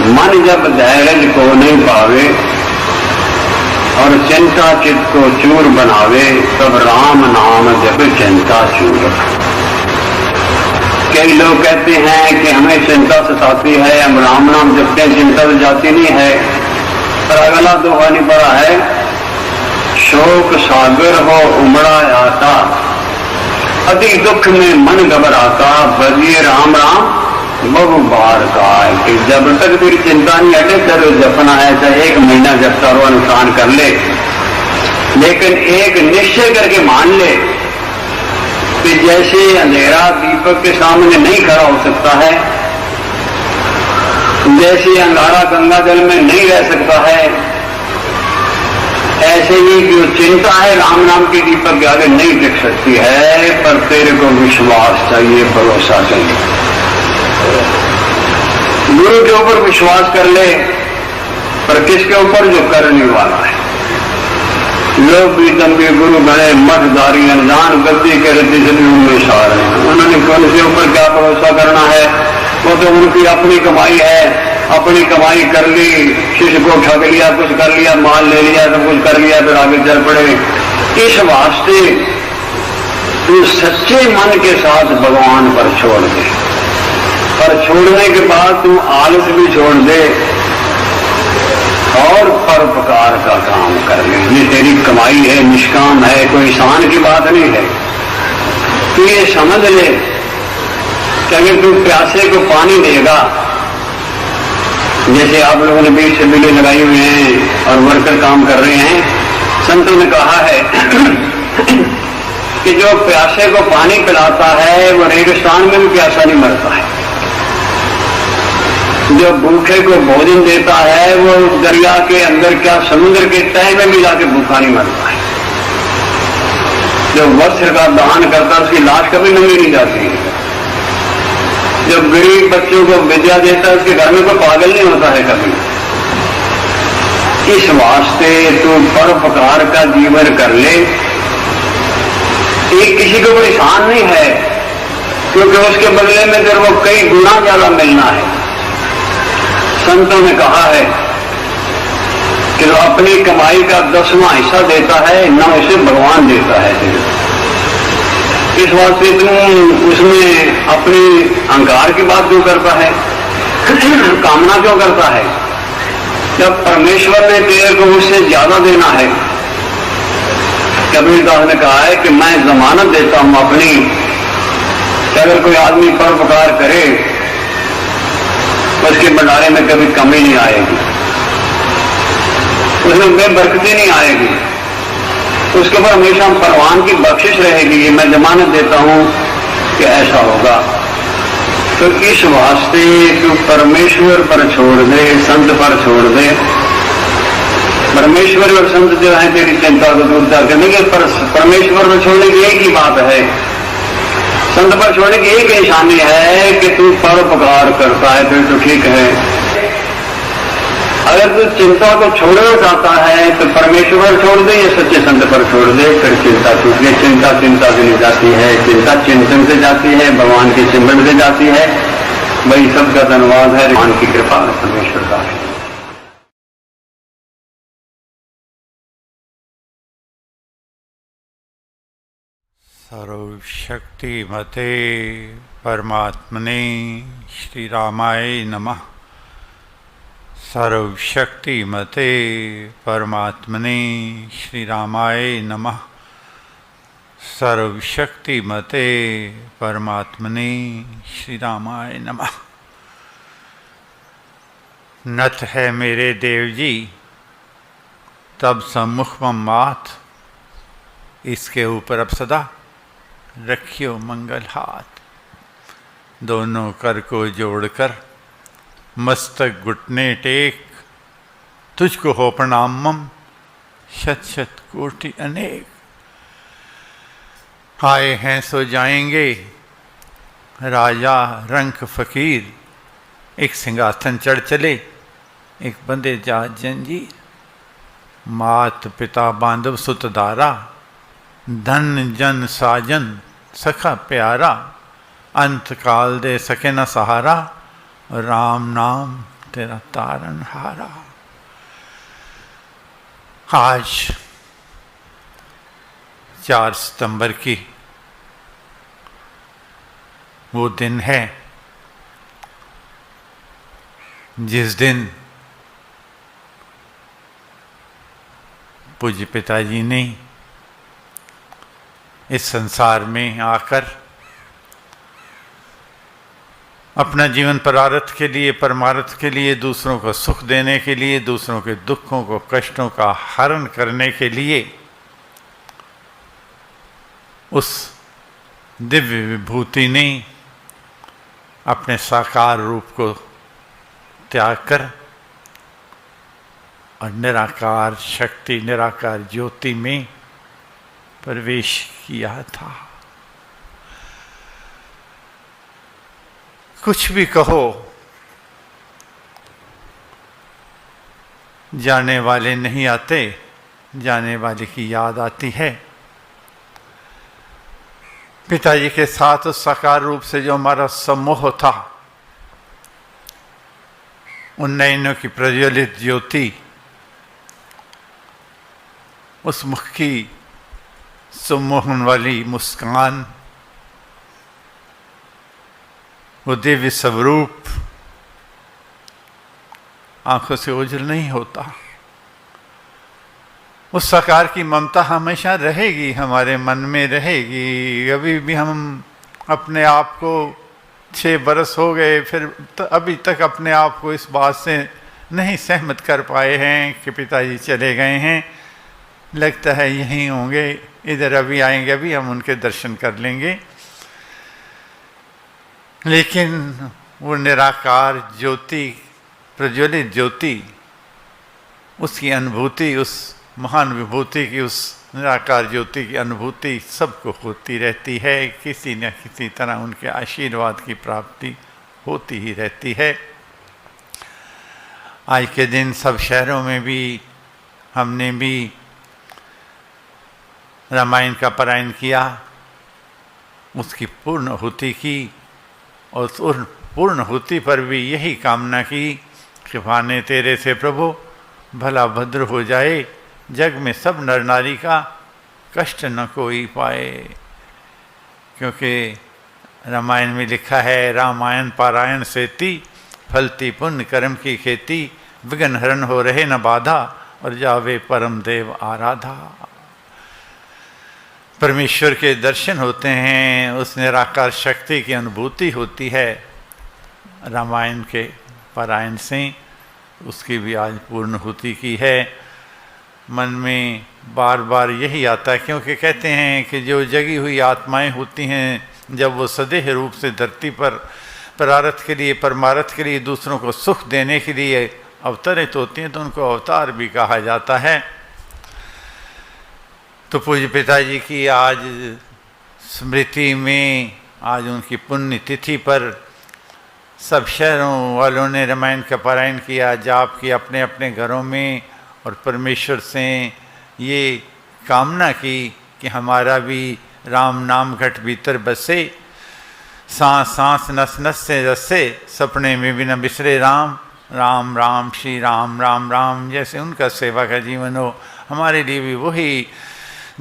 मन जब धैर्य को नहीं पावे और चिंता चित्त को चूर बनावे, तब राम नाम जब चिंता चूर। कई लोग कहते हैं कि हमें चिंता सताती है, हम राम नाम जपते हैं, चिंता तो जाती नहीं है। पर अगला दोहा नहीं पड़ा है, शोक सागर हो उमड़ा आता, अधिक दुख में मन घबराता, बजिए राम राम बहु बार का। कि जब तक तेरी चिंता नहीं हटे चलो जपना है, चाहे 1 महीना जपता रहो, नुकसान कर ले, लेकिन एक निश्चय करके मान ले कि जैसे अंधेरा दीपक के सामने नहीं खड़ा हो सकता है, जैसे अंगारा गंगा जल में नहीं रह सकता है, ऐसे ही जो चिंता है राम नाम के दीपक के आगे नहीं टिक सकती है। पर तेरे को विश्वास चाहिए, भरोसा चाहिए। गुरु के ऊपर विश्वास कर ले, पर किसके ऊपर? जो करने वाला है। लोग भी दम्बे गुरु बने मठधारी अनजान गद्दी के रद्दी से में सार हैं। उन्होंने कौन से ऊपर क्या भरोसा करना है? वो तो उनकी अपनी कमाई है, अपनी कमाई कर ली, शिष्य को ठग लिया, कुछ कर लिया, माल ले लिया, सब कुछ कर लिया, फिर आगे चल पड़े। इस वास्ते तू सच्चे मन के साथ भगवान पर छोड़ दे, पर छोड़ने के बाद तू आलस भी छोड़ दे और परोपकार का काम कर ले। ये तेरी कमाई है, निष्काम है, कोई शान की बात नहीं है। तू ये समझ ले कि अगर तू प्यासे को पानी देगा, जैसे आप लोगों ने बीच से बिले लगाई हुए हैं और वर्कर काम कर रहे हैं, संतों ने कहा है कि जो प्यासे को पानी पिलाता है वो रेगिस्तान में भी प्यासा नहीं मरता है, जो भूखे को भोजन देता है वो दरिया के अंदर क्या समुद्र के तह में भी जाके भूखा नहीं मरता है, जो वस्त्र का दान करता है उसकी लाश कभी नंगी नहीं जाती है, जो गरीब बच्चों को विद्या देता है उसके घर में कोई पागल नहीं होता है कभी। इस वास्ते तो परोपकार का जीवन कर ले। एक किसी को परेशान नहीं है, क्योंकि उसके बदले में फिर वो कई गुना ज्यादा मिलना है। संतों ने कहा है कि जो अपनी कमाई का 10वां हिस्सा देता है न उसे भगवान देता है। इस वास्ते तुम उसमें अपनी अहंकार की बात क्यों करता है, कामना क्यों करता है, जब परमेश्वर ने तेरे को उससे ज्यादा देना है। कबीरदास ने कहा है कि मैं जमानत देता हूं अपनी कि अगर कोई आदमी परोपकार करे उसके भंडारे में कभी कमी नहीं आएगी, उसमें बेबरकती नहीं आएगी, उसके ऊपर हमेशा परवान की बख्शिश रहेगी। ये मैं जमानत देता हूं कि ऐसा होगा। तो इस वास्ते तू परमेश्वर पर छोड़ दे, संत पर छोड़ दे। परमेश्वर और संत जो है तेरी चिंता को दूर करके नहीं, पर परमेश्वर पर छोड़ने की एक ही बात है, संत पर छोड़ने की एक निशानी है कि तू परोपकार करता है, फिर तो ठीक है। अगर तू चिंता को छोड़ना चाहता है तो परमेश्वर छोड़ दे या सच्चे संत पर छोड़ दे, फिर चिंता छूट गई। चिंता चिंता से नहीं जाती है, चिंता चिंतन से जाती है, भगवान के सिमरन से जाती है। वही सबका धन्यवाद है, भगवान की कृपा परमेश्वर का है। सर्वशक्तिमते परमात्मने श्री रामाय नमः। सर्वशक्तिमते परमात्मने श्री रामाय नमः। सर्वशक्तिमते परमात्मने श्री रामाय नमः। नत है मेरे देव जी तब सम्मुख मात, इसके ऊपर अब सदा रखियो मंगल हाथ। दोनों कर को जोड़कर मस्तक घुटने टेक, तुझको हो प्रणामम शत शत कोटि अनेक। आए हैं सो जाएंगे राजा रंक फकीर, एक सिंहासन चढ़ चले एक बंदे जा जंजीर। मात पिता बांधव सुत दारा, धन जन साजन सखा प्यारा। अंत काल दे सके न सहारा, राम नाम तेरा तारनहारा। आज 4 सितंबर की वो दिन है जिस दिन पूज्य पिताजी ने इस संसार में आकर अपना जीवन परारथ के लिए, परमार्थ के लिए, दूसरों को सुख देने के लिए, दूसरों के दुखों को, कष्टों का हरण करने के लिए उस दिव्य विभूति ने अपने साकार रूप को त्याग कर और निराकार शक्ति, निराकार ज्योति में प्रवेश किया था। कुछ भी कहो, जाने वाले नहीं आते, जाने वाले की याद आती है। पिताजी के साथ उस साकार रूप से जो हमारा सम्मोह था, उन नयनों की प्रज्वलित ज्योति, उस मुख की सम्मोहन वाली मुस्कान, वो दिव्य स्वरूप आंखों से ओझल नहीं होता। उस साकार की ममता हमेशा रहेगी, हमारे मन में रहेगी। कभी भी हम अपने आप को 6 बरस हो गए, फिर अभी तक अपने आप को इस बात से नहीं सहमत कर पाए हैं कि पिताजी चले गए हैं, लगता है यहीं होंगे, इधर अभी आएंगे, अभी हम उनके दर्शन कर लेंगे। लेकिन वो निराकार ज्योति, प्रज्वलित ज्योति, उसकी अनुभूति, उस महान विभूति की, उस निराकार ज्योति की अनुभूति सबको होती रहती है। किसी न किसी तरह उनके आशीर्वाद की प्राप्ति होती ही रहती है। आज के दिन सब शहरों में भी हमने भी रामायण का पारायण किया, उसकी पूर्णहुति की, और उस पूर्णहुति पर भी यही कामना की कि भाने तेरे से प्रभु भला भद्र हो जाए, जग में सब नर नारी का कष्ट न कोई पाए। क्योंकि रामायण में लिखा है, रामायण पारायण सेती, फलती पुण्य कर्म की खेती, विघ्न हरण हो रहे न बाधा, और जावे परम देव आराधा। परमेश्वर के दर्शन होते हैं, उस निराकार शक्ति की अनुभूति होती है रामायण के पारायण से। उसकी भी आज पूर्णहुति की है। मन में बार बार यही आता है, क्योंकि कहते हैं कि जो जगी हुई आत्माएं होती हैं, जब वो सदेह रूप से धरती पर परारथ के लिए, परमारथ के लिए, दूसरों को सुख देने के लिए अवतरित होती हैं, तो उनको अवतार भी कहा जाता है। तो पूज्य पिताजी की आज स्मृति में, आज उनकी पुण्य तिथि पर सब शहरों वालों ने रामायण का पारायण किया, जाप किया अपने अपने घरों में, और परमेश्वर से ये कामना की कि हमारा भी राम नाम घट भीतर बसे, सांस सांस नस नस से रसे, सपने में भी न बिसरे राम, राम राम श्री राम, राम राम। जैसे उनका सेवा का जीवन हो, हमारे लिए भी वही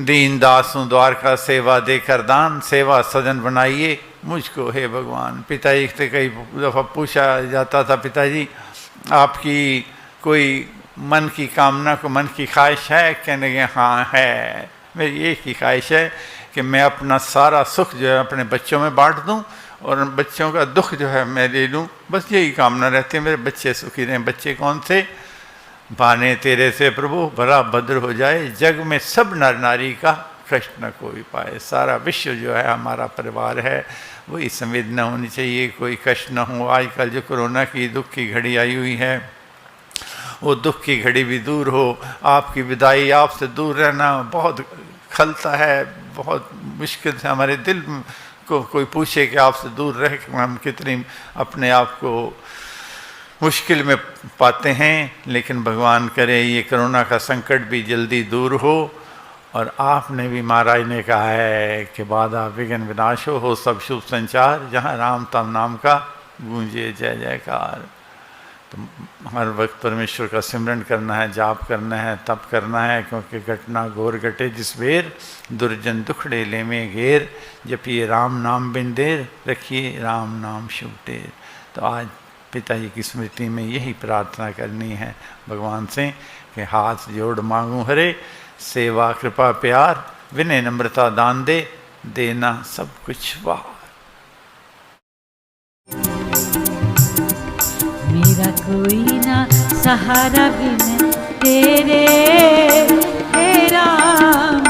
दीन दासों द्वार का सेवा देकर दान, सेवा सजन बनाइए मुझको हे भगवान। पिताजी से कई दफ़ा पूछा जाता था, पिताजी आपकी कोई मन की कामना को, मन की ख्वाहिश है? कहने लगे हाँ है, मेरी एक ही ख्वाहिश है कि मैं अपना सारा सुख जो है अपने बच्चों में बांट दूं, और बच्चों का दुख जो है मैं ले लूं। बस यही कामना रहती है, मेरे बच्चे सुखी रहें। बच्चे कौन से? भाने तेरे से प्रभु भला भद्र हो जाए, जग में सब नर नारी का कष्ट न कोई पाए। सारा विश्व जो है हमारा परिवार है, वही संवेदना होनी चाहिए, कोई कष्ट न हो। आजकल जो कोरोना की दुख की घड़ी आई हुई है, वो दुख की घड़ी भी दूर हो। आपकी विदाई, आपसे दूर रहना बहुत खलता है, बहुत मुश्किल से हमारे दिल को कोई पूछे कि आपसे दूर रह के हम कितनी अपने आप को मुश्किल में पाते हैं। लेकिन भगवान करे ये कोरोना का संकट भी जल्दी दूर हो। और आपने भी महाराज ने कहा है कि बाधा विघ्न विनाश हो सब शुभ संचार, जहाँ राम तम नाम का गूंजे जय जयकार। तो हर वक्त परमेश्वर का सिमरन करना है, जाप करना है, तप करना है, क्योंकि घटना घोर घटे जिस बेर, दुर्जन दुखड़े ले में घेर, जपिए राम नाम बिन देर, रखिए राम नाम शुभ टेर। तो आज पिताजी की स्मृति में यही प्रार्थना करनी है भगवान से कि हाथ जोड़ मांगूं हरे, सेवा कृपा प्यार, विनय नम्रता दान दे, देना सब कुछ वाह। मेरा कोई ना सहारा बिन तेरे, हे राम